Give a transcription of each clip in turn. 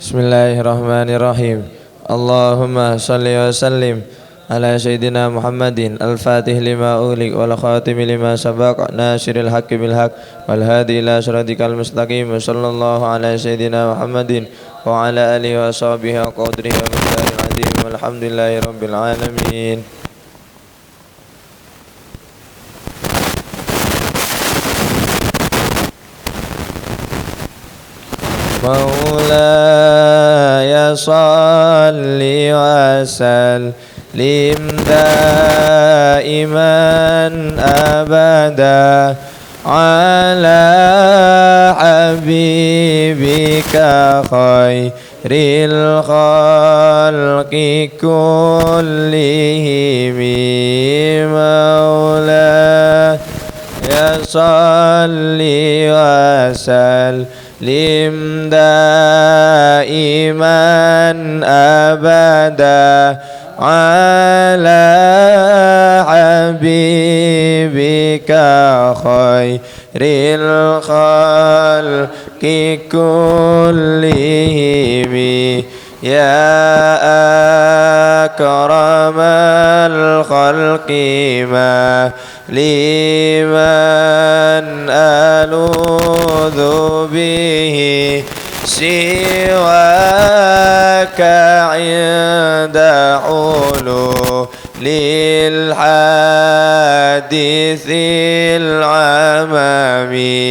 Bismillahirrahmanirrahim. Allahumma salli wa sallim ala sayyidina Muhammadin al-fatih lima ughliq wal khatimi lima sabaq nasiril haqqi bil haqq wal hadi ila siratikal mustaqim. Sallallahu ala sayyidina Muhammadin wa ala alihi wa sahbihi wa qadrihi wa miqdaril azim. Walhamdulillahi rabbil alamin. Maulaya salli wa sallim daiman abada ala habibika khairil khalqi kullihim. Maulaya salli wa sallim daiman abada ala habibika khairil khalqi kullihim. Ya akramal khalqi ma liman aludhu bihi siwaka inda hululil hadithil amami.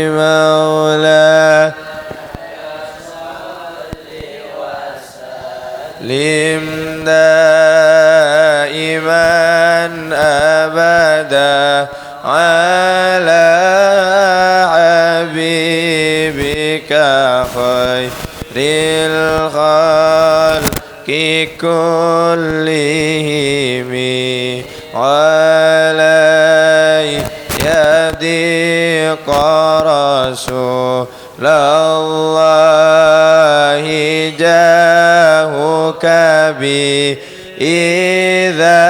Maula lim daiman abada ala habibika khairil khalqi kullihim. Alai yadiqa rasulallahi jahuka bi idzal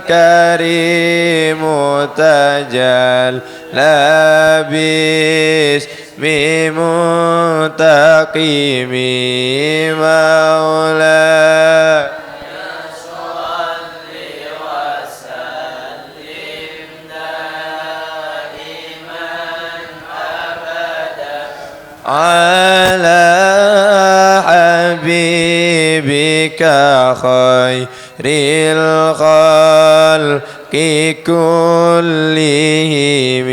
karimu tajal labis mimutaqimi. Maula salli wa sallim daiman abada ala habibika khairil khalqi kullihim.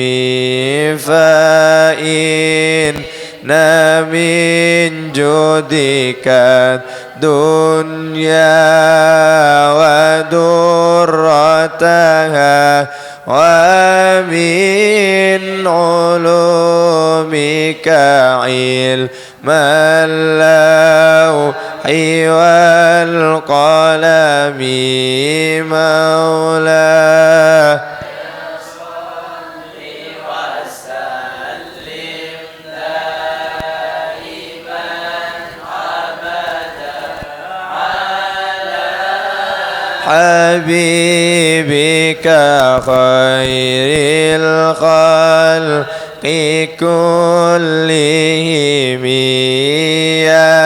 Fa inna min judika dunya wa durrataha wa min ulumika ilmal lawhi wal qalami. Maula salli wa sallim daiman abada ala habibika khairil khalqi kullihim. Ya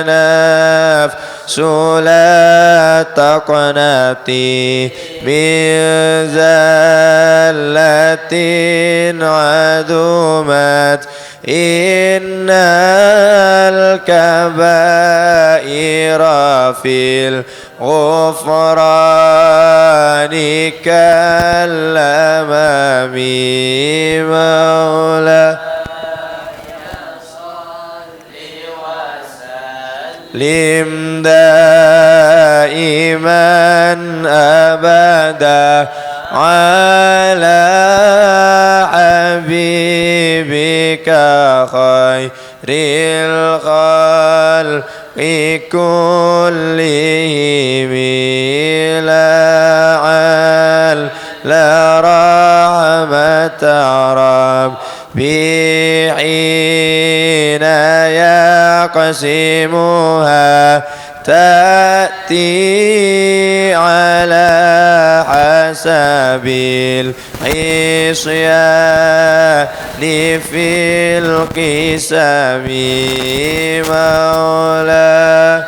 nafsu la taqnati min zallatin adumat innal kabaira fil ghufrani kallamami. Maula lim daiman abada ala habibika khairil khalqi kullihim. La'al la rahmata rabbi hina ya تقسيمها تأتي على حسب العصيان في القسم مولاي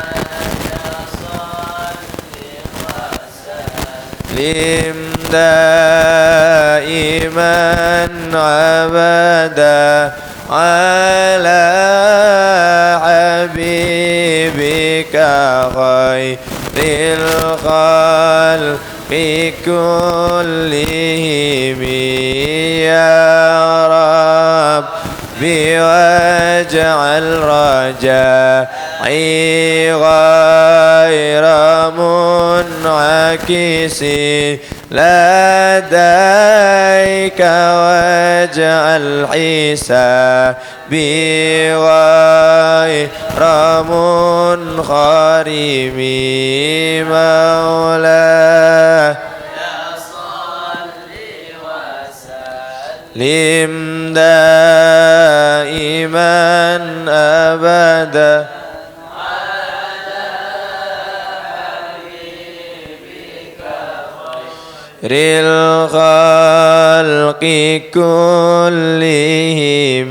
دائما أبدا على حبيبك خير الخلق كلهم يا ربي واجعل رجائي غير منعكس لديك واجعل حسابي غير منخرم مولاي لم دائما أبدا خير الخلق كلهم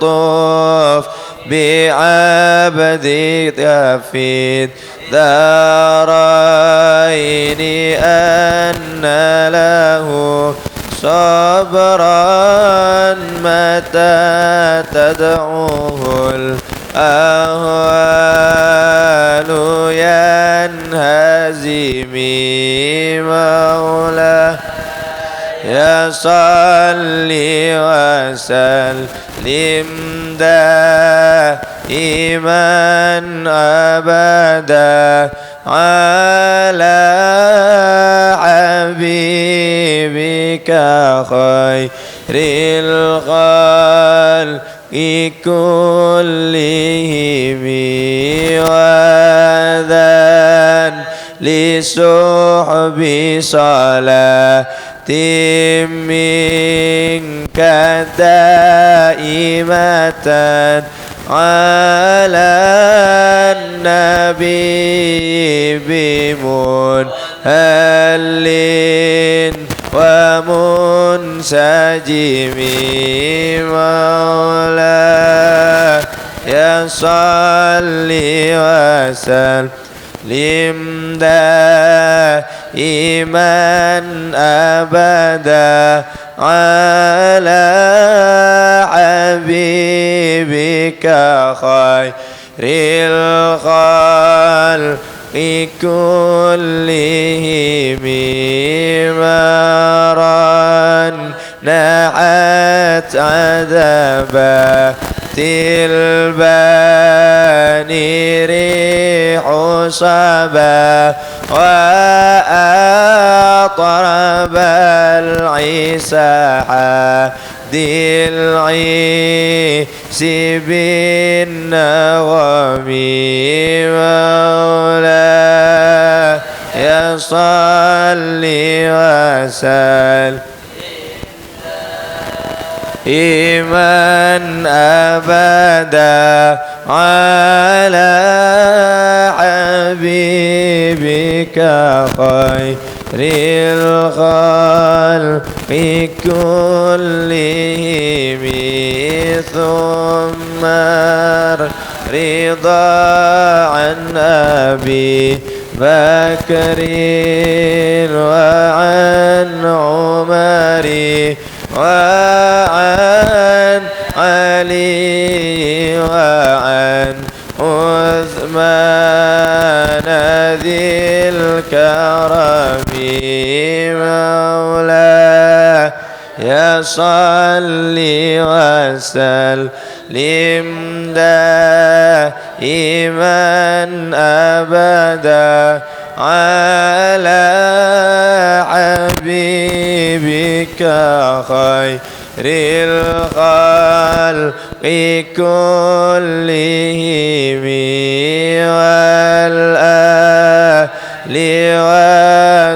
والطف بعبدك في الدارين أن له صبرا متى تدعوه الأهوال ينهزم مولاي يا صلي وسلم دائما أبدا على حبيبك خير الخلق كلهم وذن لصحب صلاة منك دائمة على النبي بمنهل ومنسجم مولاي يا صلي وسلم دائما أبدا على حبيبك خير الخلق كلهم مران نحت عذبات الباني ريح صبا وأطرب العيسى حدي العيس بالنغم مولاي يا صلي وسلم إيمان أبدا على حبيبك خير الخلق كلهم ثم رضا عن أبي بكر وعن عمر وعن علي وعن عثمان ذي الكرم مولاي يا صلي وسلم دائما أبدا على حبيبك خير الخلق كلهم والآل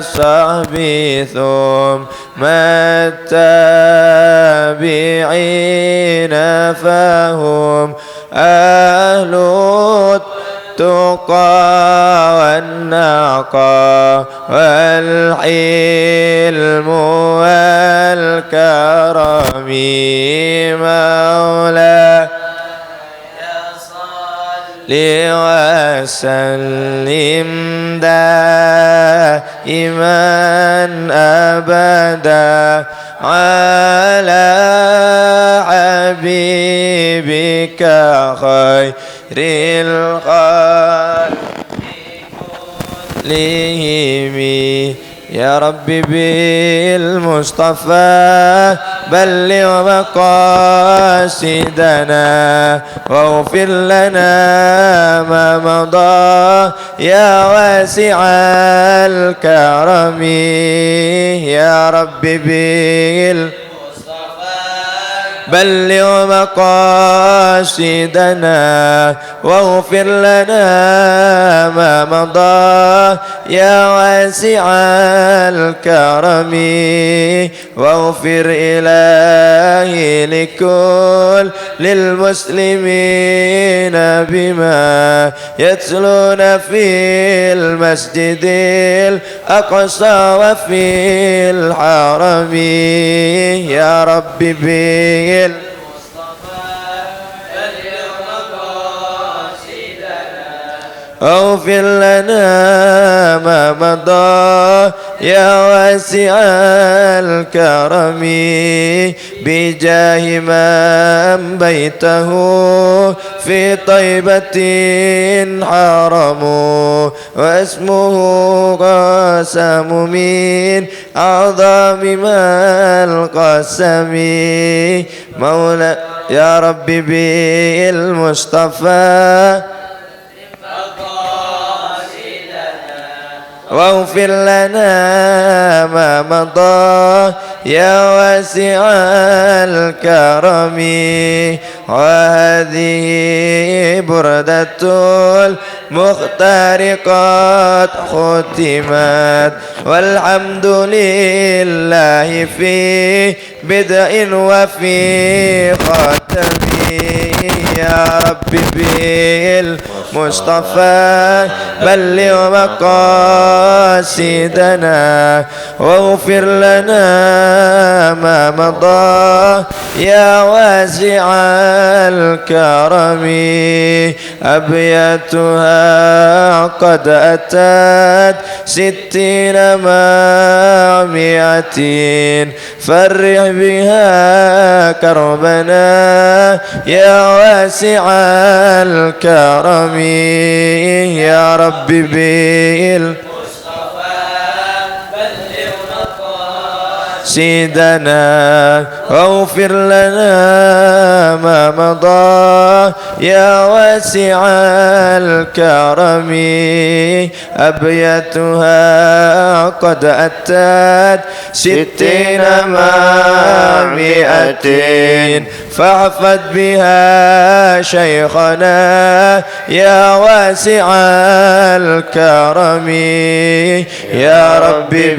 والصحب ثم التابعين فهم أهل التقى والنقى والحلم والكرم مولاي وسلم دائما أبدا على حبيبك خير الخلق كلهم يا ربي بالمصطفى بلغ مقاصدنا واغفر لنا ما مضى يا واسع الكرم يا ربي بلغ مقاصدنا واغفر لنا ما مضى يا واسع الكرم واغفر إلهي لكل للمسلمين بما يتلون في المسجد الأقصى وفي الحرم يا ربي اغفر لنا ما مضى يا واسع الكرم بجاه من بيته في طيبة حرم واسمه قاسم من أعظم ما القسم مولا يا ربي بالمصطفى واغفر لنا ما مضى يا واسع الكرم وهذه بردة المختار قد ختمت والحمد لله في بدء وفي ختم يا ربي بالمصطفى بلغ مقاصدنا واغفر لنا ما مضى يا واسع الكرم أبياتها قد أتت 60 مع 200 فرح بها كربنا يا واسع الكرم يا ربي سيدنا واغفر لنا ما مضى يا واسع الكرم أبياتها قد أتت 60 مع 200 فاحفظ بها شيخنا يا واسع الكرم يا ربي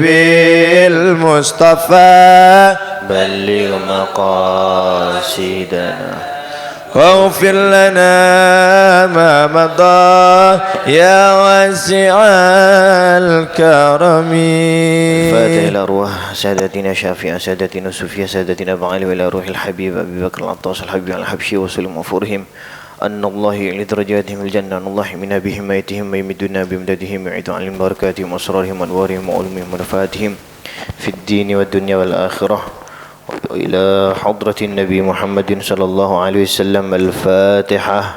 بالمصطفى بلغ مقاصدنا واغفر لنا ما مضى يا واسع الكرم. فاتح الأرواح سادتنا شافعة سادتنا صوفية سادتنا بعالي وإلى روح الحبيب أبي بكر العطاس الحبيب الحبشي وسلم وفورهم أن الله يعلي درجاتهم الجنة أن الله من بحمايتهم ويمدنا بمددهم ويعيد عليهم بركاتهم وأسرارهم وأنوارهم وعلومهم ونفاتهم في الدين والدنيا والآخرة إلى حضرة النبي محمد صلى الله عليه وسلم. الفاتحة.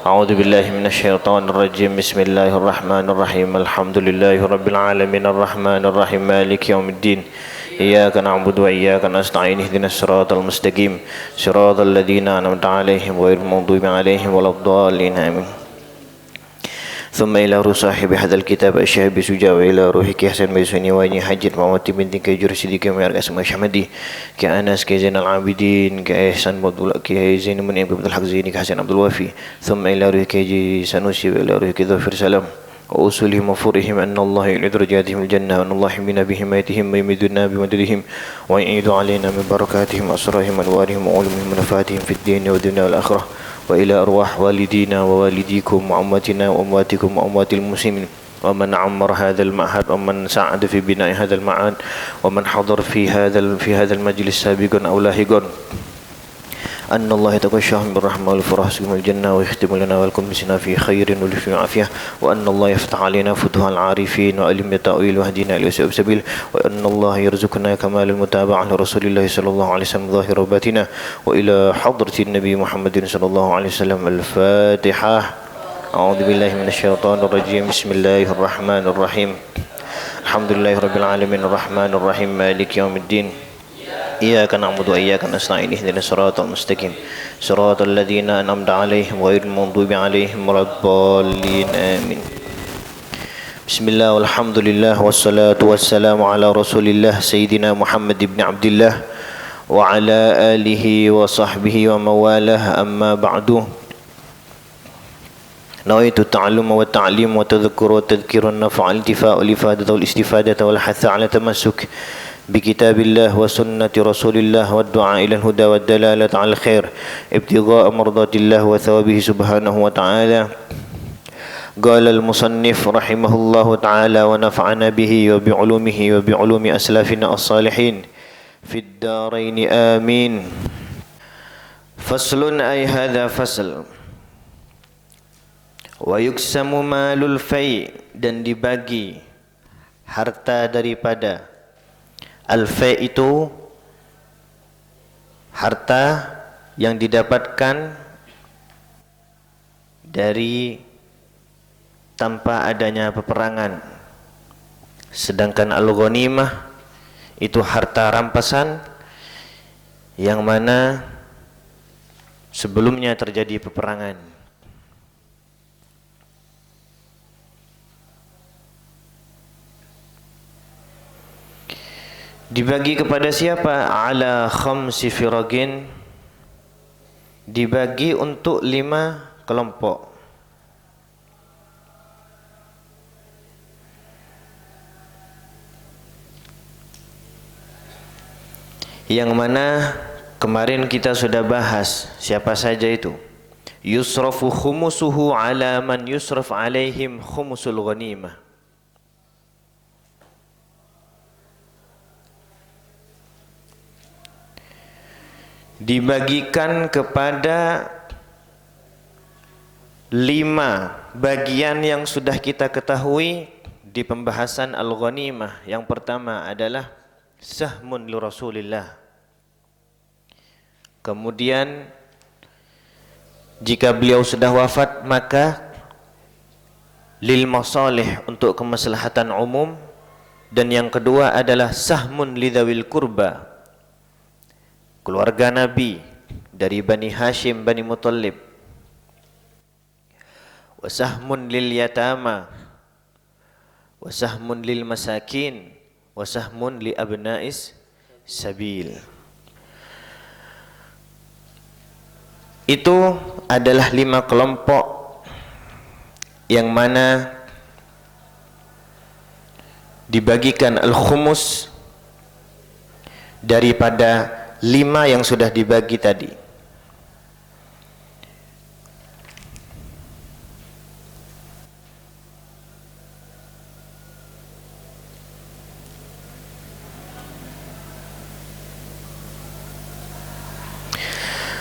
أعوذ بالله من الشيطان الرجيم. بسم الله الرحمن الرحيم. الحمد لله رب العالمين الرحمن الرحيم مالك يوم الدين إياك نعبد وإياك نستعين اهدنا الصراط المستقيم صراط الذين أنعمت عليهم غير المغضوب عليهم ولا الضالين آمين. ثم إلى روح صاحب هذا الكتاب الشهاب سجا وإلى روحك حسن بيسوني واني حجت موت بنتك جرسدي كما يرقى اسم شحمدي كأناس كزين العابدين كأحسن كزين من عبد الحق زيني كحسن عبد الوافي. ثم إلى روحك جي سنوسي وإلى روحك ظفر سلام وأصولهم وفورهم أن الله يعلي درجاتهم الجنة وأن الله يحمينا بحمايتهم ويمدنا بمددهم ويعيد علينا من بركاتهم وأسرارهم وأنوارهم وعلومهم ونفعاتهم في الدين والدنيا والآخرة وإلى أرواح والدينا ووالديكم وأمواتنا وأمواتكم وأموات المسلمين ومن عمر هذا المعهد ومن ساعد في بناء هذا المعهد ومن حضر في هذا المجلس سابقا أو لاحقا أن الله يتغشاهم بالرحمة والفرح الجنة ويختم لنا ولكم بسنا في خير ولفي عافية وأن الله يفتح علينا فتوح العارفين وألم التأويل وهدينا إلى سبيل وأن الله يرزقنا كمال المتابعة لرسول الله صلى الله عليه وسلم ظاهر وباطنة وإلى حضرة النبي محمد صلى الله عليه وسلم. الفاتحة. أعوذ بالله من الشيطان الرجيم. بسم الله الرحمن الرحيم. الحمد لله رب العالمين الرحمن الرحيم مالك يوم الدين إياك نعبد وإياك نستعين اهدنا الصراط المستقيم صراط الذين أنعمت عليهم غير المغضوب عليهم ولا الضالين آمين. بسم الله والحمد لله والصلاة والسلام على رسول الله سيدنا محمد بن عبد الله وعلى آله وصحبه ومن والاه. أما بعد نويت التعلم والتعليم والتذكر والتذكير والنفع والانتفاع والإفادة والاستفادة والحث على تمسك بكتاب الله وسنة رسول الله والدعاء إلى الهدى والدلالة على الخير ابتغاء مرضات الله وثوابه سبحانه وتعالى. قال المصنف رحمه الله تعالى ونفعنا به وبعلومه وبعلوم أسلافنا الصالحين في الدارين آمين. فصل أي هذا فصل. Wayuksamu malul fai, dan dibagi harta daripada al-fai itu harta yang didapatkan dari tanpa adanya peperangan, sedangkan al-ghanimah itu harta rampasan yang mana sebelumnya terjadi peperangan. Dibagi kepada siapa? Ala khamsi firagin, dibagi untuk 5 kelompok. Yang mana kemarin kita sudah bahas siapa saja itu. Yusrafu khumusuhu ala man yusraf alaihim khumusul ghanimah. Dibagikan kepada 5 bagian yang sudah kita ketahui di pembahasan al-ghanimah. Yang pertama adalah sahmun li Rasulillah. Kemudian jika beliau sudah wafat maka lil masalih, untuk kemaslahatan umum. Dan yang kedua adalah sahmun li dzawil qurba, keluarga Nabi dari Bani Hashim, Bani Muttalib. Wasahmun lil yatama, wasahmun lil masakin, wasahmun li abna'is sabil. Itu adalah 5 kelompok yang mana dibagikan al-khumus daripada 5 yang sudah dibagi tadi.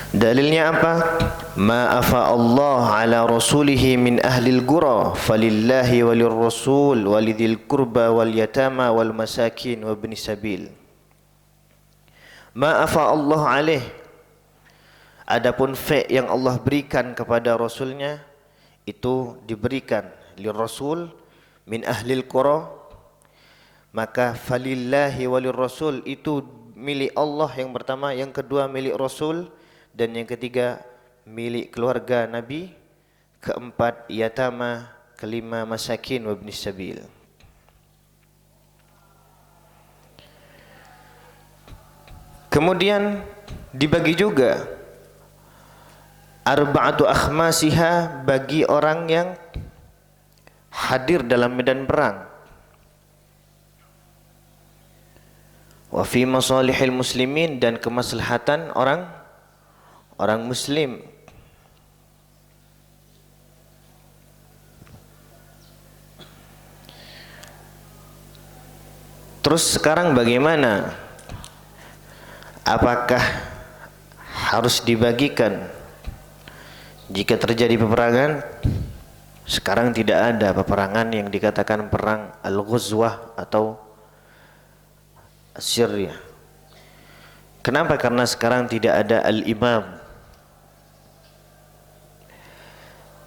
Dalilnya apa? Ma afa Allah ala rasulihi min ahlil qura falillahi walir rasul walidil qurba wal yatama wal masakin wa ibnis sabil. Ma'afa Allah alaih, adapun fa' yang Allah berikan kepada Rasulnya itu diberikan li Rasul min ahlil qura, maka falillahi walir rasul itu milik Allah yang pertama, yang kedua milik Rasul, dan yang ketiga milik keluarga Nabi, keempat yatama, kelima masakin wa ibnis sabil. Kemudian dibagi juga arba'atu akhmasiha bagi orang yang hadir dalam medan perang. Wa fi masalihil muslimin, dan kemaslahatan orang muslim. Terus sekarang bagaimana? Apakah harus dibagikan jika terjadi peperangan? Sekarang tidak ada peperangan yang dikatakan perang Al-Ghuzwah atau Syria. Kenapa? Karena sekarang tidak ada al-imam.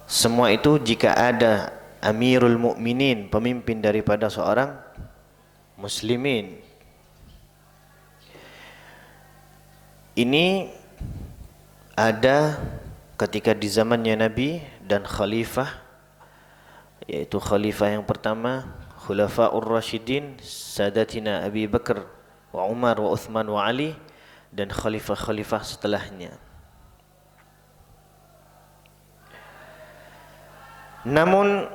Semua itu jika ada Amirul Mukminin, pemimpin daripada seorang muslimin. Ini ada ketika di zamannya Nabi dan khalifah, yaitu khalifah yang pertama Khulafaur Rasyidin, Sadatina Abi Bakar wa Umar wa Uthman wa Ali, dan khalifah-khalifah setelahnya. Namun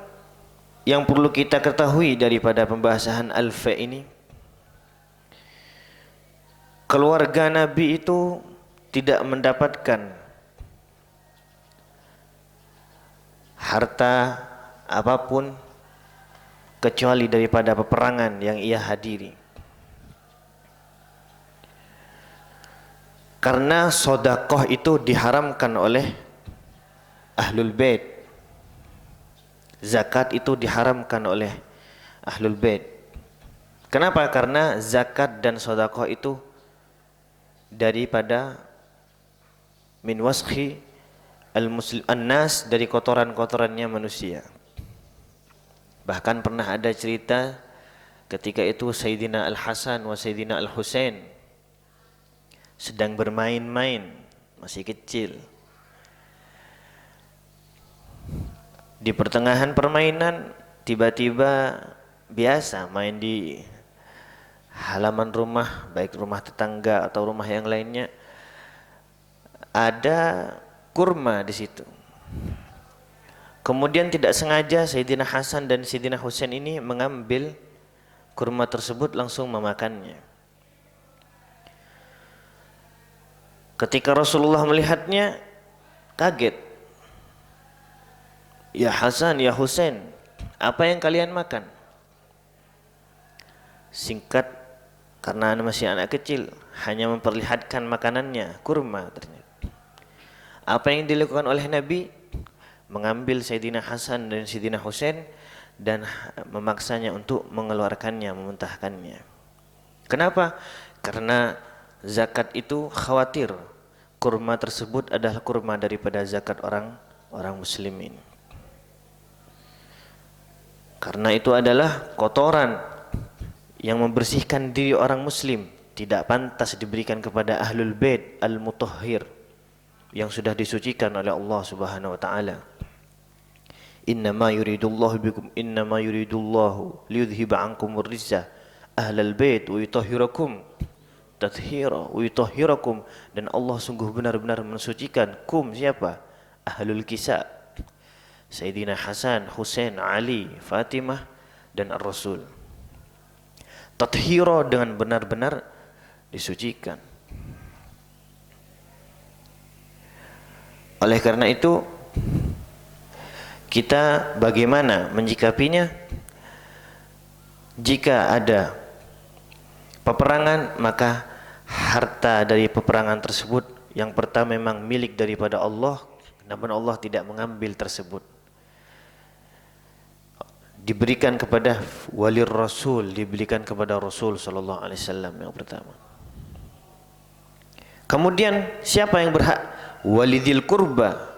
yang perlu kita ketahui daripada pembahasan Al-Fa ini, keluarga Nabi itu tidak mendapatkan harta apapun kecuali daripada peperangan yang ia hadiri. Karena sedekah itu diharamkan oleh Ahlul Bait. Zakat itu diharamkan oleh Ahlul Bait. Kenapa? Karena zakat dan sedekah itu daripada min waskhi al-muslim an-nas, dari kotoran-kotorannya manusia. Bahkan pernah ada cerita ketika itu Sayyidina Al-Hasan wa Sayyidina Al-Husain sedang bermain-main, masih kecil. Di pertengahan permainan tiba-tiba biasa main di halaman rumah, baik rumah tetangga atau rumah yang lainnya, ada kurma di situ. Kemudian tidak sengaja Sayyidina Hasan dan Sayyidina Husain ini mengambil kurma tersebut, langsung memakannya. Ketika Rasulullah melihatnya, kaget. Ya Hasan, ya Husain, apa yang kalian makan? Singkat, karena masih anak kecil, hanya memperlihatkan makanannya, kurma ternyata. Apa yang dilakukan oleh Nabi? Mengambil Sayyidina Hasan dan Sayyidina Husain dan memaksanya untuk mengeluarkannya, memuntahkannya. Kenapa? Karena zakat itu khawatir kurma tersebut adalah kurma daripada zakat orang muslimin. Karena itu adalah kotoran yang membersihkan diri orang muslim, tidak pantas diberikan kepada Ahlul Bait al-Mutahhir yang sudah disucikan oleh Allah Subhanahu wa taala. Innama yuridullahu liyudhhiba 'ankumur rijsa ahlal bait wa yutahhirakum tathhira wa yutahhirakum, dan Allah sungguh benar-benar mensucikan siapa? Ahlul Kisa, Sayyidina Hasan, Husain, Ali, Fatimah dan Ar-Rasul. Tathhira, dengan benar-benar disucikan. Oleh karena itu, kita bagaimana menyikapinya? Jika ada peperangan, maka harta dari peperangan tersebut yang pertama memang milik daripada Allah, namun Allah tidak mengambil tersebut. Diberikan kepada wali Rasul, diberikan kepada Rasul sallallahu alaihi wasallam yang pertama. Kemudian siapa yang berhak? Walidil qurba.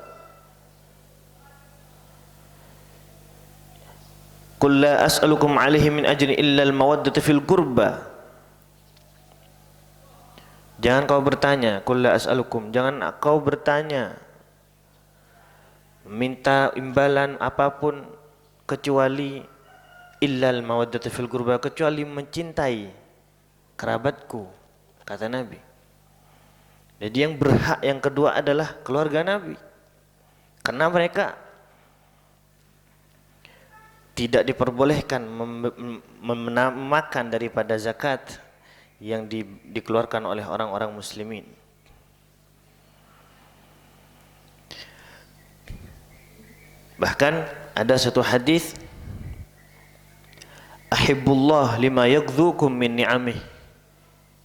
Qul la as'alukum alaihi min ajrin illa al-mawaddata fil qurba. Jangan kau bertanya, qul la as'alukum, jangan kau bertanya, minta imbalan apapun kecuali illal mawaddata fil qurba, kecuali mencintai kerabatku, kata Nabi. Jadi yang berhak yang kedua adalah keluarga Nabi, karena mereka tidak diperbolehkan memakan daripada zakat yang dikeluarkan oleh orang-orang muslimin. Bahkan ada satu hadis, ahibbullah lima yaghzukum min ni'amih.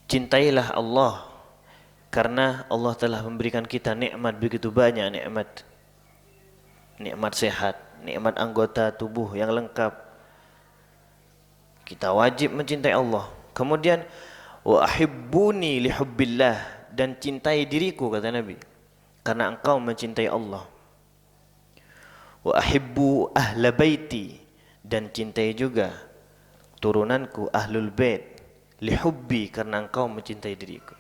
Cintailah Allah karena Allah telah memberikan kita nikmat begitu banyak, nikmat sehat, nikmat anggota tubuh yang lengkap. Kita wajib mencintai Allah. Kemudian wa ahibbuni li hubbillah, dan cintai diriku, kata Nabi, karena engkau mencintai Allah. Wa ahibbu ahla baiti, dan cintai juga turunanku ahlul bait, li hubbi, karena engkau mencintai diriku.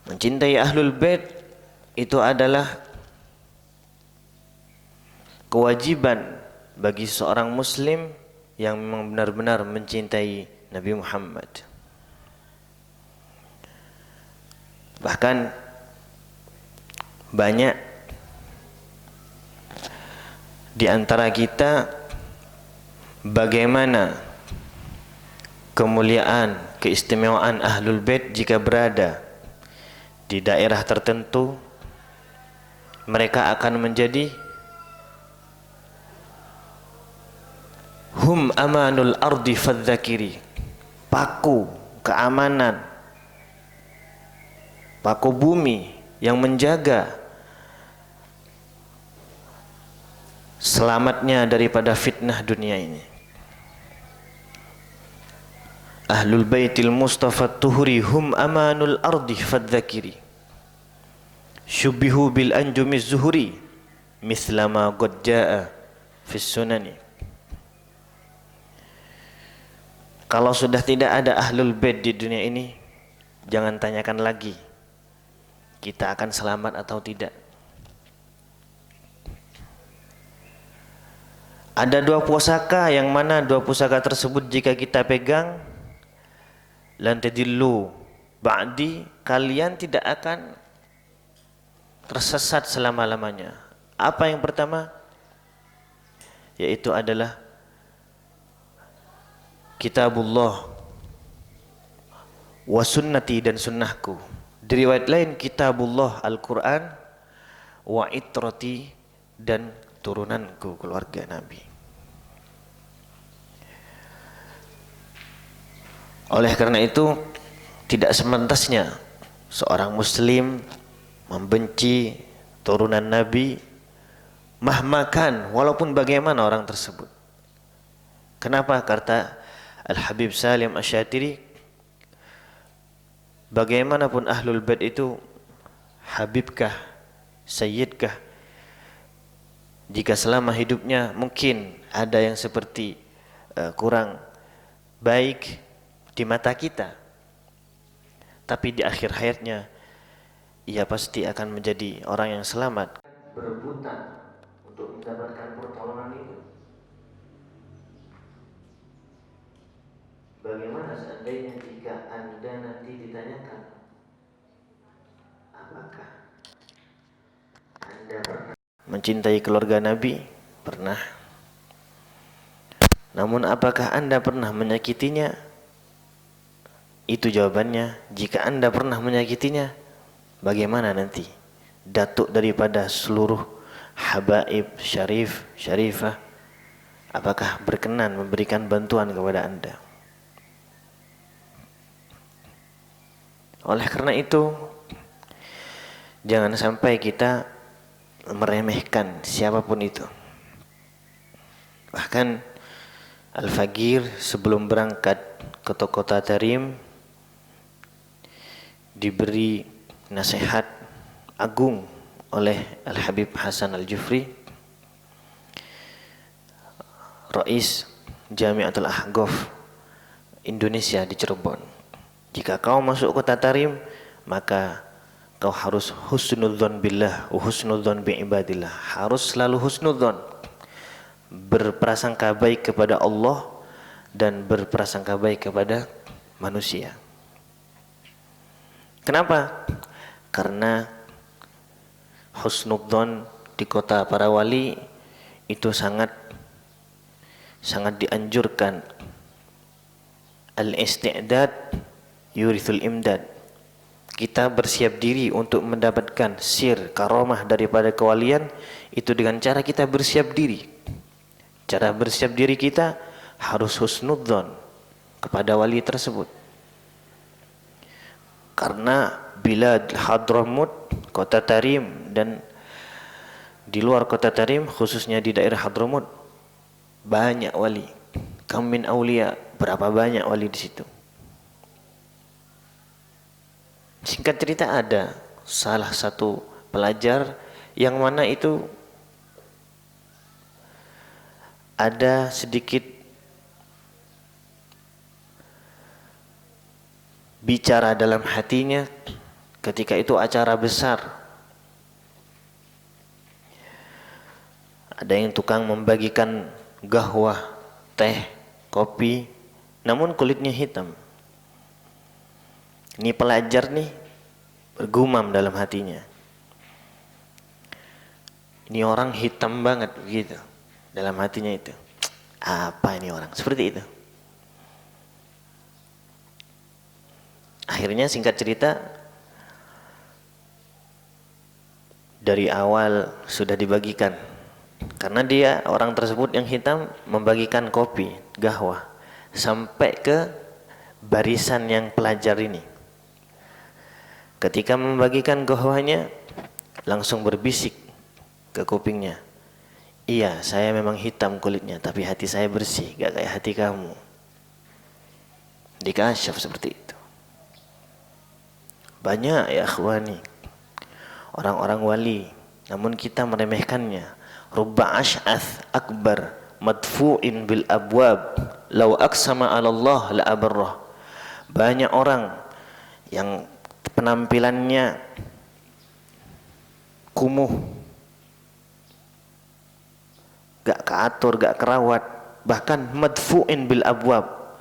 Mencintai ahlul bait itu adalah kewajiban bagi seorang muslim yang memang benar-benar mencintai Nabi Muhammad. Bahkan banyak di antara kita bagaimana kemuliaan, keistimewaan ahlul bait jika berada di daerah tertentu, mereka akan menjadi hum amanul ardi fadzakiri, paku keamanan, paku bumi yang menjaga selamatnya daripada fitnah dunia ini. Ahlul baitil mustafa tuhuri hum amanul ardi fadzakiri, syubihu bil anjumiz zuhuri mislama qad jaa fis sunani. Kalau sudah tidak ada ahlul bait di dunia ini, jangan tanyakan lagi kita akan selamat atau tidak. Ada dua pusaka, yang mana dua pusaka tersebut jika kita pegang, lan tadillu ba'di, kalian tidak akan tersesat selama-lamanya. Apa yang pertama? Yaitu adalah kitabullah wa sunnati, dan sunnahku. Di riwayat lain kitabullah Al-Quran, wa itrati, dan turunanku, keluarga Nabi. Oleh karena itu, tidak semantasnya seorang muslim membenci turunan Nabi, mahmakan, walaupun bagaimana orang tersebut. Kenapa? Kata Al-Habib Salim Asy-Syatiri, bagaimanapun ahlul bait itu habibkah, sayyidkah, jika selama hidupnya mungkin ada yang seperti kurang baik di mata kita, tapi di akhir hayatnya ia pasti akan menjadi orang yang selamat. Berebutan untuk mendapatkan pertolongan itu. Bagaimana seandainya jika Anda nanti ditanyakan, apakah Anda pernah mencintai keluarga Nabi? Pernah. Namun apakah Anda pernah menyakitinya? Itu jawabannya. Jika Anda pernah menyakitinya, bagaimana nanti datuk daripada seluruh habaib syarif, syarifah, apakah berkenan memberikan bantuan kepada Anda? Oleh karena itu, jangan sampai kita meremehkan siapapun itu. Bahkan Al-Faqir sebelum berangkat ke toko Tarim diberi nasihat agung oleh Al-Habib Hasan Al-Jufri, Rais Jami'atul Ahqaf Indonesia di Cirebon. Jika kau masuk kota Tarim, maka kau harus husnudzon billah wa husnudzon bi ibadillah. Harus selalu husnudzon, berprasangka baik kepada Allah dan berprasangka baik kepada manusia. Kenapa? Karena husnudzon di kota para wali itu sangat dianjurkan. Al-isti'dad yurithul imdad. Kita bersiap diri untuk mendapatkan sir karamah daripada kewalian itu dengan cara kita bersiap diri. Cara bersiap diri kita harus husnudzon kepada wali tersebut. Karena bila Hadramut, kota Tarim, dan di luar kota Tarim, khususnya di daerah Hadramut, banyak wali. Kam min aulia, berapa banyak wali di situ. Singkat cerita, ada salah satu pelajar yang mana itu ada sedikit bicara dalam hatinya ketika itu acara besar. Ada yang tukang membagikan gahwah, teh, kopi, namun kulitnya hitam. Ini pelajar nih bergumam dalam hatinya, ini orang hitam banget begitu dalam hatinya itu. Apa ini orang seperti itu? Akhirnya singkat cerita, dari awal sudah dibagikan. Karena dia orang tersebut yang hitam membagikan kopi, gahwah sampai ke barisan yang pelajar ini. Ketika membagikan gahwahnya, langsung berbisik ke kupingnya, iya, saya memang hitam kulitnya, tapi hati saya bersih, gak kayak hati kamu. Dikasyaf seperti itu. Banyak ya akhwani orang-orang wali, namun kita meremehkannya. Rubba ash'ath akbar madfu'in bil abwab law aqsama 'ala Allah la abarrah. Banyak orang yang penampilannya kumuh, gak keatur, gak kerawat, bahkan madfu'in bil abwab,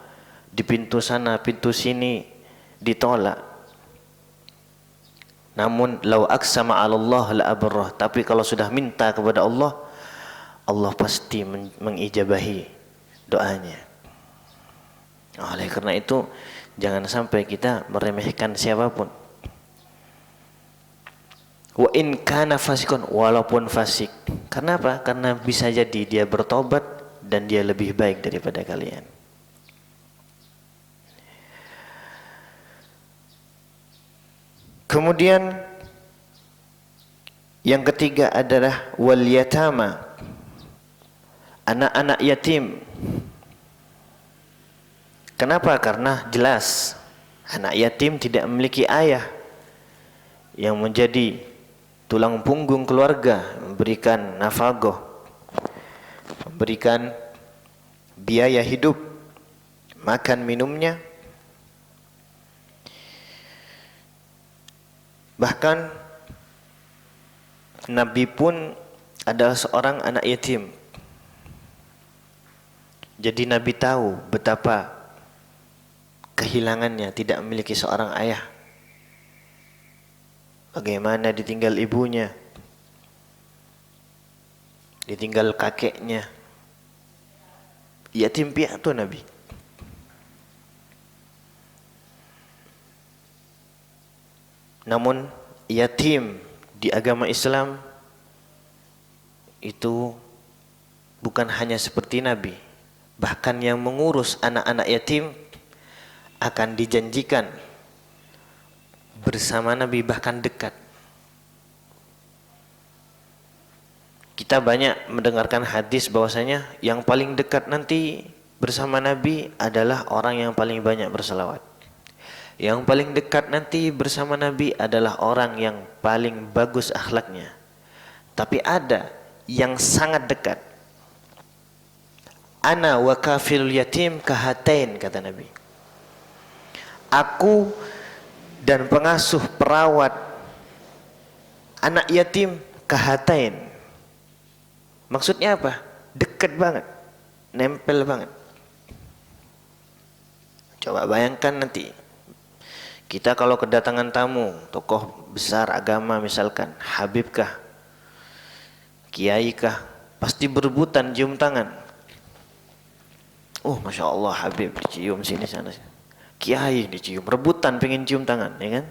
di pintu sana pintu sini ditolak. Namun lau aqsama 'ala Allah la abarrah, tapi kalau sudah minta kepada Allah, Allah pasti mengijabahi doanya. Oleh karena itu, jangan sampai kita meremehkan siapapun. Wa in kana fasikun, walaupun fasik. Karena apa? Karena bisa jadi dia bertobat dan dia lebih baik daripada kalian. Kemudian yang ketiga adalah wal yatama, anak-anak yatim. Kenapa? Karena jelas anak yatim tidak memiliki ayah yang menjadi tulang punggung keluarga, memberikan nafkah, memberikan biaya hidup, makan minumnya. Bahkan Nabi pun adalah seorang anak yatim. Jadi Nabi tahu betapa kehilangannya tidak memiliki seorang ayah. Bagaimana ditinggal ibunya, ditinggal kakeknya. Yatim piatu Nabi. Namun yatim di agama Islam itu bukan hanya seperti Nabi, bahkan yang mengurus anak-anak yatim akan dijanjikan bersama Nabi, bahkan dekat. Kita banyak mendengarkan hadis bahwasanya yang paling dekat nanti bersama Nabi adalah orang yang paling banyak berselawat. Yang paling dekat nanti bersama Nabi adalah orang yang paling bagus akhlaknya. Tapi ada yang sangat dekat. Ana wa kafilul yatim kahatain, kata Nabi. Aku dan pengasuh perawat anak yatim kahatain. Maksudnya apa? Dekat banget, nempel banget. Coba bayangkan nanti kita kalau kedatangan tamu, tokoh besar agama misalkan, Habib kah, Kiai kah, pasti berebutan cium tangan. Oh, Masya Allah, Habib dicium sini sana. Kiai dicium, rebutan pengen cium tangan, ya kan?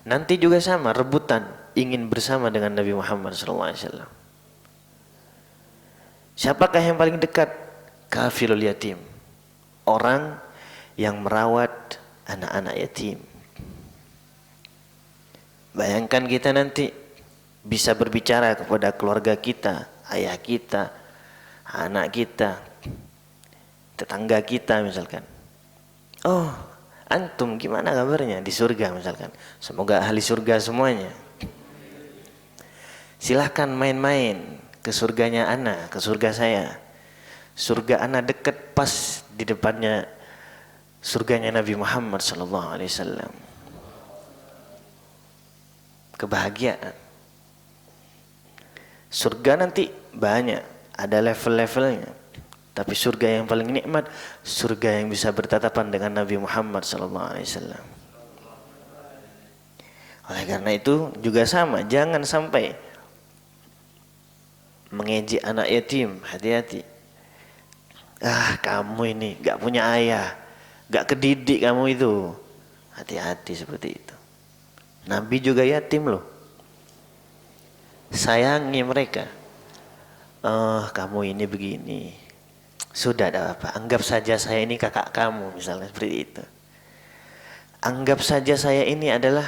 Nanti juga sama, rebutan ingin bersama dengan Nabi Muhammad SAW. Siapakah yang paling dekat? Kafilul yatim, orang yang merawat anak-anak yatim. Bayangkan kita nanti bisa berbicara kepada keluarga kita, ayah kita, anak kita, tetangga kita misalkan. Oh, antum gimana kabarnya di surga misalkan. Semoga ahli surga semuanya. Silahkan main-main ke surganya ana, ke surga saya. Surga ana dekat pas di depannya surganya Nabi Muhammad SAW. Kebahagiaan. Surga nanti banyak, ada level-levelnya. Tapi surga yang paling nikmat, surga yang bisa bertatapan dengan Nabi Muhammad SAW. Oleh karena itu juga sama, jangan sampai mengejek anak yatim, hati-hati. Ah, kamu ini gak punya ayah, gak kedidik kamu itu. Hati-hati seperti itu. Nabi juga yatim loh. Sayangi mereka. Oh, kamu ini begini. Sudah ada apa? Anggap saja saya ini kakak kamu, misalnya seperti itu. Anggap saja saya ini adalah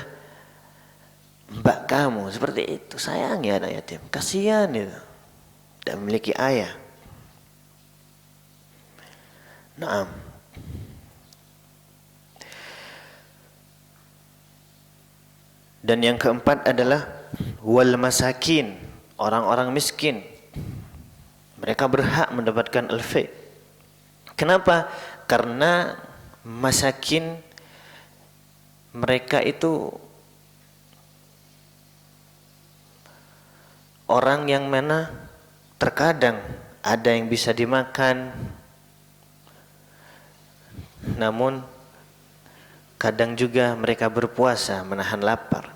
mbak kamu, seperti itu. Sayangi anak yatim. Kasihan itu. Dan memiliki ayah. Naam. Dan yang keempat adalah wal masakin, orang-orang miskin. Mereka berhak mendapatkan al-fi'. Kenapa? Karena masakin mereka itu orang yang mana terkadang ada yang bisa dimakan, namun kadang juga mereka berpuasa menahan lapar.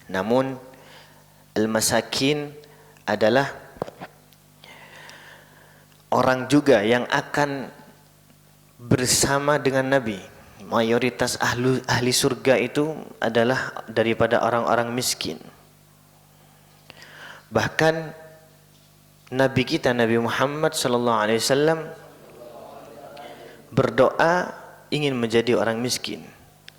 Namun al-masakin adalah orang juga yang akan bersama dengan Nabi. Mayoritas ahli surga itu adalah daripada orang-orang miskin. Bahkan Nabi kita, Nabi Muhammad SAW berdoa ingin menjadi orang miskin.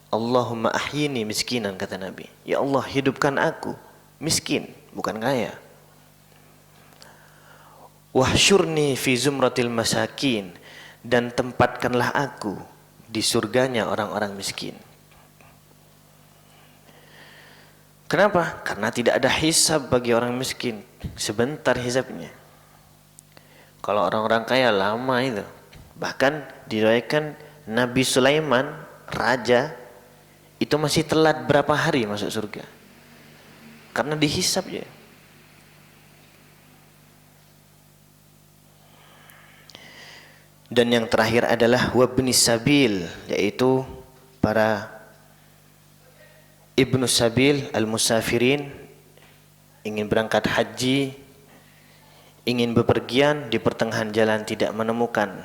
Allahumma ahyini miskinan, kata Nabi. Ya Allah, hidupkan aku miskin, bukan kaya. Wahsyurni fi zumratil masakin, dan tempatkanlah aku di surganya orang-orang miskin. Kenapa? Karena tidak ada hisab bagi orang miskin. Sebentar hisabnya. Kalau orang-orang kaya lama itu. Bahkan diriwayatkan Nabi Sulaiman, raja, itu masih telat berapa hari masuk surga. Karena dihisab ya. Dan yang terakhir adalah wabni sabil, yaitu para ibnu sabil, al-musafirin, ingin berangkat haji, ingin bepergian, di pertengahan jalan tidak menemukan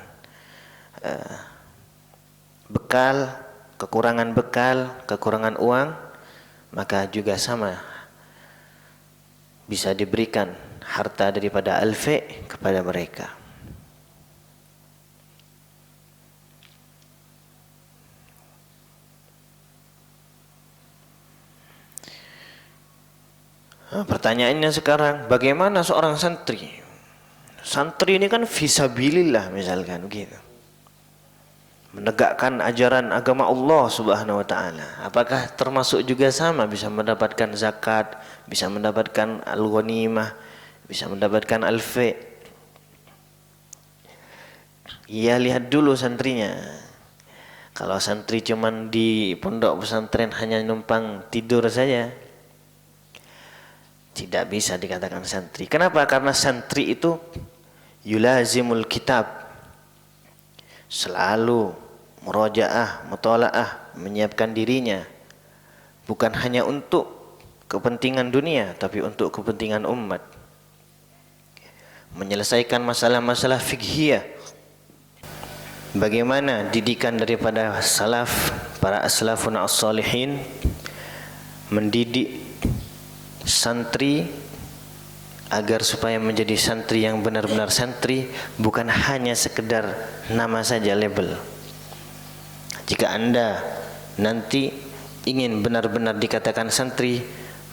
bekal, kekurangan uang, maka juga sama, bisa diberikan harta daripada al-fi' kepada mereka. Nah, pertanyaannya sekarang, bagaimana seorang santri? Santri ini kan fisabilillah misalkan begitu. Menegakkan ajaran agama Allah Subhanahu wa taala. Apakah termasuk juga sama bisa mendapatkan zakat, bisa mendapatkan al-ghanimah, bisa mendapatkan al-fi'? Ya, lihat dulu santrinya. Kalau santri cuman di pondok pesantren hanya numpang tidur saja, tidak bisa dikatakan santri. Kenapa? Karena santri itu yulazimul kitab, selalu murajaah, mutalaah, menyiapkan dirinya bukan hanya untuk kepentingan dunia tapi untuk kepentingan umat. menyelesaikan masalah-masalah fiqhiyah. Bagaimana didikan daripada salaf, para aslafun as-salihin, mendidik santri agar supaya menjadi santri yang benar-benar santri, bukan hanya sekedar nama saja, label. Jika Anda nanti ingin benar-benar dikatakan santri,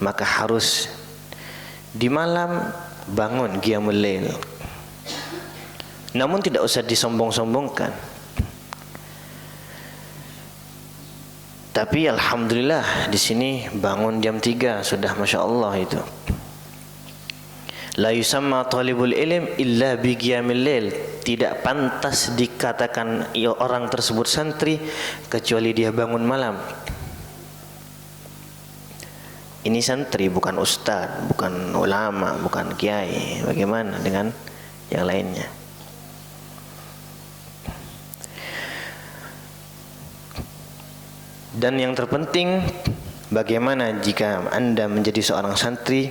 maka harus di malam bangun qiyamul lail. Namun tidak usah disombong-sombongkan. Tapi alhamdulillah di sini bangun jam 3 sudah masya Allah itu. La yusamma talibul ilm illa bi qiyamil lail. Tidak pantas dikatakan orang tersebut santri kecuali dia bangun malam. Ini santri, bukan ustaz, bukan ulama, bukan kiai. Bagaimana dengan yang lainnya? Dan yang terpenting, bagaimana jika Anda menjadi seorang santri,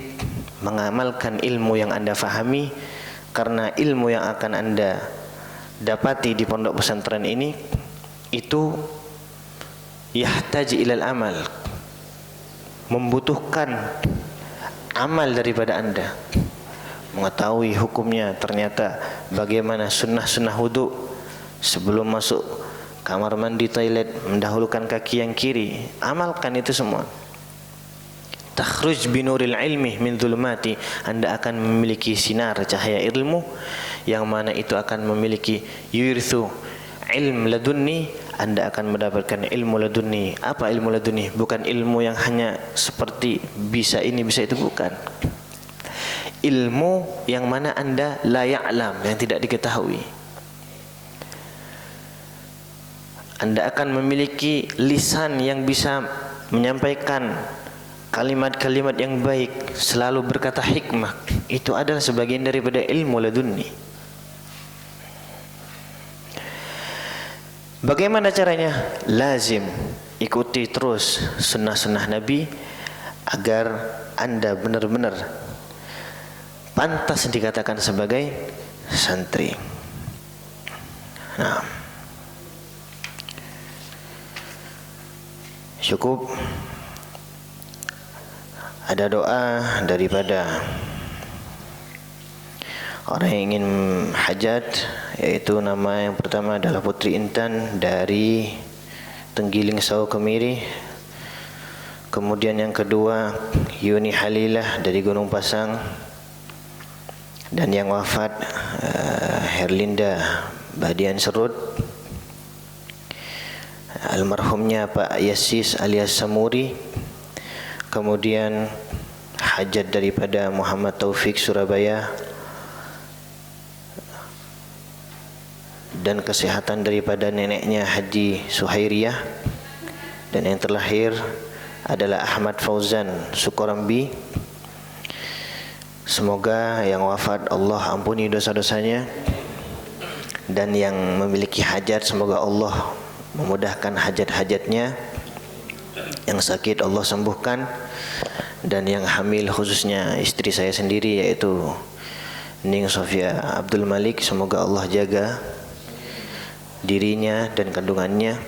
mengamalkan ilmu yang Anda fahami, karena ilmu yang akan Anda dapati di pondok pesantren ini itu yahtaji ilal amal, membutuhkan amal daripada Anda. Mengetahui hukumnya, ternyata bagaimana sunnah-sunnah wudu sebelum masuk kamar mandi, toilet, mendahulukan kaki yang kiri. Amalkan itu semua. Takhruj binuril ilmi min dhulumati. Anda akan memiliki sinar cahaya ilmu, yang mana itu akan memiliki yurithu ilm ladunni. Anda akan mendapatkan ilmu ladunni. Apa ilmu ladunni? Bukan ilmu yang hanya seperti bisa ini bisa itu, bukan. Ilmu yang mana Anda la ya'lam, yang tidak diketahui. Anda akan memiliki lisan yang bisa menyampaikan kalimat-kalimat yang baik, selalu berkata hikmah. Itu adalah sebagian daripada ilmu ladunni. Bagaimana caranya? Lazim ikuti terus sunnah-sunnah Nabi agar Anda benar-benar pantas dikatakan sebagai santri. Nah, cukup ada doa daripada orang yang ingin hajat, yaitu nama yang pertama adalah Putri Intan dari Tenggiling Sawo Kemiri. Kemudian yang kedua Yuni Halilah dari Gunung Pasang. Dan yang wafat Herlinda Badian Serut. Almarhumnya Pak Yasis alias Samuri. Kemudian hajat daripada Muhammad Taufik Surabaya, dan kesehatan daripada neneknya Haji Suhairiyah. Dan yang terlahir adalah Ahmad Fauzan Sukorambi. Semoga yang wafat Allah ampuni dosa-dosanya, dan yang memiliki hajat semoga Allah memudahkan hajat-hajatnya. Yang sakit Allah sembuhkan, dan yang hamil khususnya istri saya sendiri yaitu Ning Sofia Abdul Malik, semoga Allah jaga dirinya dan kandungannya,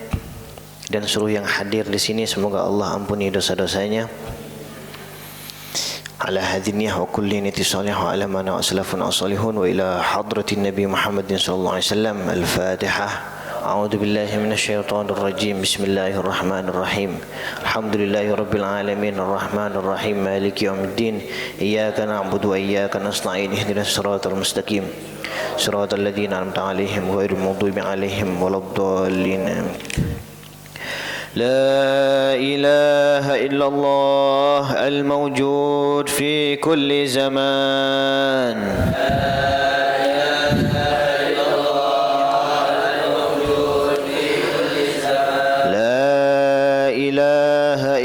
dan seluruh yang hadir di sini semoga Allah ampuni dosa-dosanya. Ala hadiniyah wa kulli niti salih wa ala mana wa salafun asalihun wa ila hadratin Nabi Muhammadin sallallahu alaihi wasallam. Al-Fatihah. A'udzu billahi minasyaitonir rajim. Bismillahirrahmanirrahim. Alhamdulillahi rabbil alamin arrahmanir rahim maliki yaumiddin. Iyyaka na'budu wa iyyaka nasta'in. Ihdinas siratal mustaqim. Siratal ladzina an'amta 'alaihim ghairil maghdubi 'alaihim waladdallin. لا إله إلا الله الموجود في كل زمان.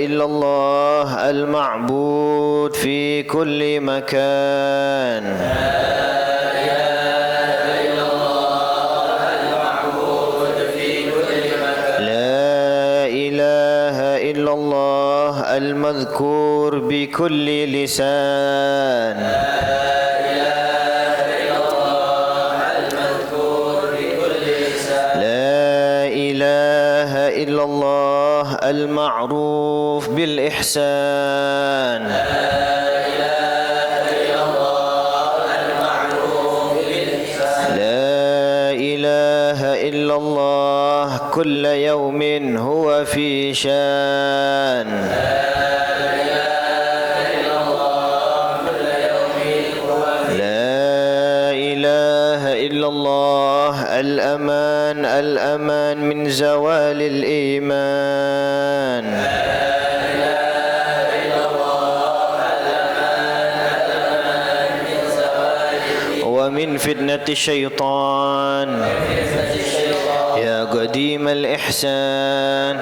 إلا الله المعبود في كل مكان. لا إله إلا الله المذكور بكل لسان. لا إله إلا الله إلا الله المعروف بالإحسان لا إله إلا الله كل يوم هو في شان إلا الله الأمان الأمان من زوال الإيمان ومن فتنة الشيطان يا قديم الإحسان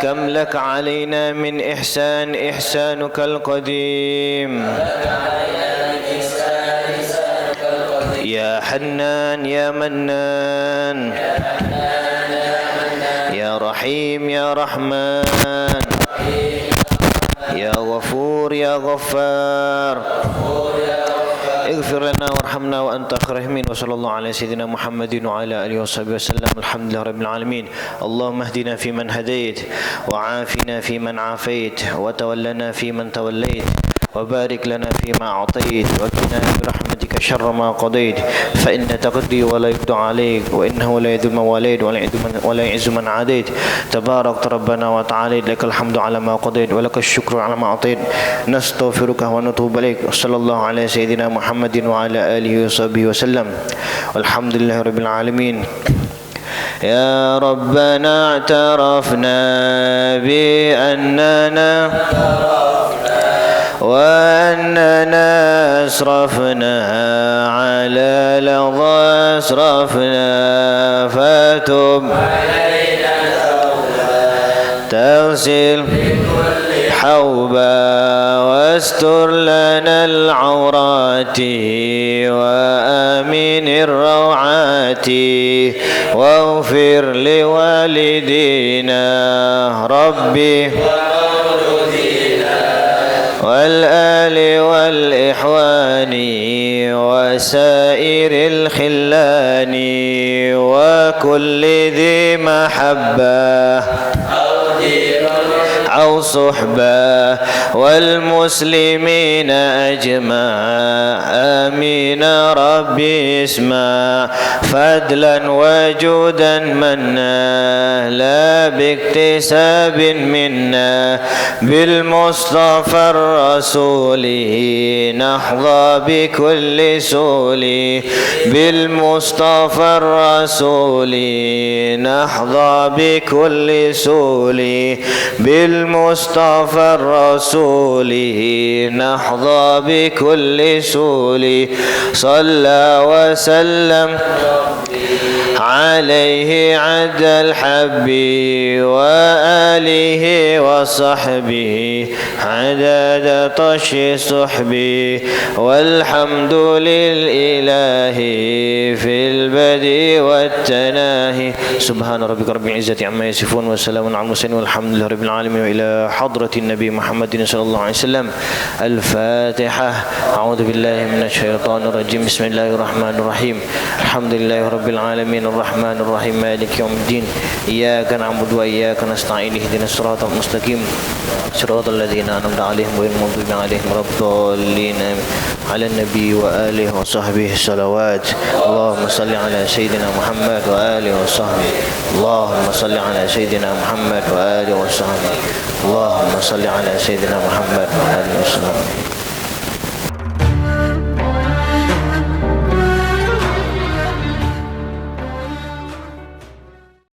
كم لك علينا من إحسان إحسانك القديم يا حنان يا منان يا رحيم يا رحمن يا غفور يا غفار اغفر لنا وارحمنا وأنت خير الراحمين وصلى الله على سيدنا محمد وعلى آله وصحبه وسلم الحمد لله رب العالمين اللهم اهدنا فيمن هديت وعافنا فيمن عافيت وتولنا فيمن توليت وبارك لنا فيما أعطيت وقنا برحمتك شر ما قضيت فإن تقضي ولا يقضى عليك وإنه لا يذل من واليت ولا يعز من عاديت تبارك ربنا وتعالى لك الحمد على ما قضيت ولك الشكر على ما أعطيت نستغفرك ونتوب إليك صلى الله على سيدنا محمد وعلى آله وصحبه وسلم والحمد لله رب العالمين يا ربنا اعترفنا بأننا وأننا أسرفنا على لظى أسرفنا فتب تغسل حوبا واستر لنا العورات وآمن الروعات واغفر لوالدينا ربي والآل والإحوان وسائر الخلان وكل ذي محبة أو صحبة والمسلمين أجمع آمين ربي اسمع فضلا وجودا منا لا باكتساب منا بالمصطفى الرسول نحظى بكل سول بالمصطفى الرسول نحظى بكل سول بالمصطفى الرسول نحظى بكل سول صلى وسلم عليه عد الحب وآله وصحبه عدد طش صحبه والحمد للإله في البدء والتناهي سبحان ربك رب العزة عما يصفون وسلام على المرسلين والحمد لله رب العالمين وإلى حضرة النبي محمد صلى الله عليه وسلم الفاتحة أعوذ بالله من الشيطان الرجيم بسم الله الرحمن الرحيم الحمد لله رب العالمين الرحمن الرحيم مالك يوم الدين إياك نعبد وإياك نستعين اهدنا الصراط المستقيم صراط الذين أنعمت عليهم غير المغضوب عليهم ولا الضالين على النبي وآله وصحبه الصلوات اللهم صل على سيدنا محمد وآله وصحبه اللهم صل على سيدنا محمد وآله وصحبه اللهم صل على سيدنا محمد وآله وصحبه